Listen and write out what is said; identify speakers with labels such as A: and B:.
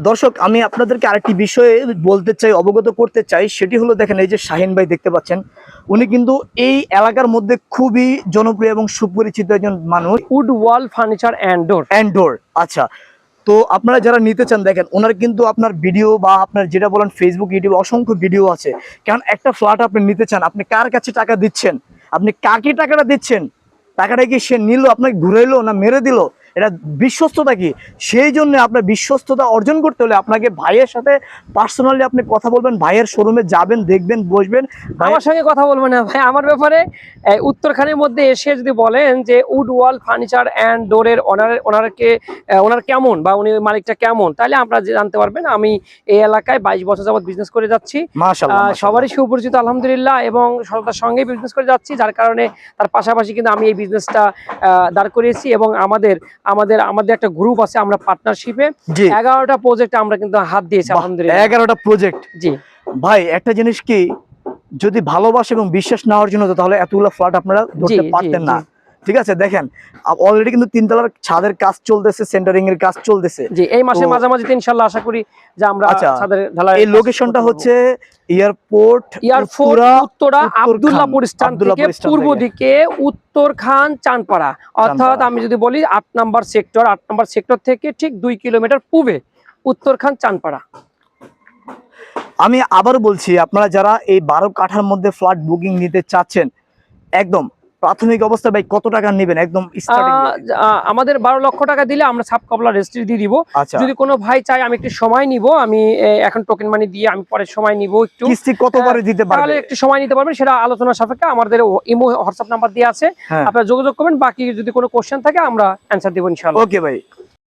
A: দর্শক, আমি আপনাদেরকে আরেকটি বিষয়ে বলতে চাই, অবগত করতে চাই। সেটি হলো, দেখেন এই যে শাহিন ভাই দেখতে পাচ্ছেন, উনি কিন্তু এই এলাকার মধ্যে খুবই জনপ্রিয় এবং সুপরিচিত একজন মানুষ।
B: Wood wall furniture and door.
A: আচ্ছা, তো আপনারা যারা নিতে চান, দেখেন ওনার কিন্তু আপনার ভিডিও বা আপনার যেটা বলেন ফেসবুক, ইউটিউব অসংখ্য ভিডিও আছে। কারণ একটা ফ্ল্যাট আপনি নিতে চান, আপনি কার কাছে টাকা দিচ্ছেন, আপনি কাকে টাকাটা দিচ্ছেন, টাকাটা কি সে নিল, আপনাকে ঘুরাইলো না মেরে দিল, এটা বিশ্বস্ততা কি? সেই জন্য আপনার বিশ্বস্ততা অর্জন করতে হলে আপনাকে ভাইয়ের সাথে পার্সোনালি আপনি কথা বলবেন, ভাইয়ের শোরুমে যাবেন, দেখবেন, বসবেন।
B: আমার সঙ্গে কথা বলবেন না ভাই আমার ব্যাপারে। উত্তরখানের মধ্যে এসে যদি বলেন যে উড ওয়াল ফার্নিচার অ্যান্ড ডোরের ওনার কেমন বা উনি মালিকটা কেমন, তাহলে আপনারা জানতে পারবেন। আমি এই এলাকায় 22 বছর যাবত বিজনেস করে যাচ্ছি।
A: মাশাআল্লাহ,
B: সবারই সুপরিচিত আলহামদুলিল্লাহ, এবং সততার সঙ্গেই বিজনেস করে যাচ্ছি, যার কারণে তার পাশাপাশি কিন্তু আমি এই বিজনেসটা দাঁড় করিয়েছি। এবং আমাদের একটা গ্রুপ আছে, আমরা পার্টনারশিপে 11টা প্রজেক্ট আমরা কিন্তু হাত দিয়েছি আলহামদুলিল্লাহ।
A: 11টা প্রজেক্ট।
B: জি
A: ভাই, একটা জিনিস কি, যদি ভালোবাসা এবং বিশ্বাস না অর্জন হতো তাহলে এতগুলো ফ্ল্যাট আপনারা ধরতে পারতেন না। ঠিক আছে, দেখেন অলরেডি কিন্তু 3 তলার ছাদের কাজ চলতেছে, সেন্টারিং এর কাজ চলতেছে।
B: জি, এই মাসের মাঝামাঝি ইনশাআল্লাহ আশা করি যে আমরা ছাদের ঢালাই।
A: এই লোকেশনটা হচ্ছে এয়ারপোর্ট
B: উত্তরা আব্দুল্লাহপুর স্থান থেকে পূর্ব দিকে উত্তরখান চানপাড়া, অর্থাৎ আমি যদি বলি 8 নম্বর সেক্টর থেকে ঠিক 2 কিলোমিটার পূবে উত্তরখান চানপাড়া।
A: আমি আবার বলছি, আপনারা যারা এই 12 কাঠার মধ্যে ফ্ল্যাট বুকিং নিতে চাচ্ছেন, একদম প্রাথমিক অবস্থা ভাই কত টাকা নেবেন একদম স্টার্টিং?
B: আমাদের 12 লক্ষ টাকা দিলে আমরা সাব কবলা রেজিস্ট্রি দিয়ে দিব। যদি কোনো ভাই চায় আমি একটু সময় নিব, আমি এখন টোকেন মানি দিয়ে আমি পরে সময় নিব, একটু
A: কিস্তি কতবারে দিতে পারবেন
B: তাহলে একটু সময় নিতে পারবেন, সেটা আলোচনা সাপেক্ষে আমাদের ইমো হোয়াটসঅ্যাপ নাম্বার দেওয়া আছে, আপনারা যোগাযোগ করবেন। বাকি যদি কোনো কোশ্চেন থাকে আমরা অ্যানসার দেব ইনশাআল্লাহ।
A: ওকে ভাই।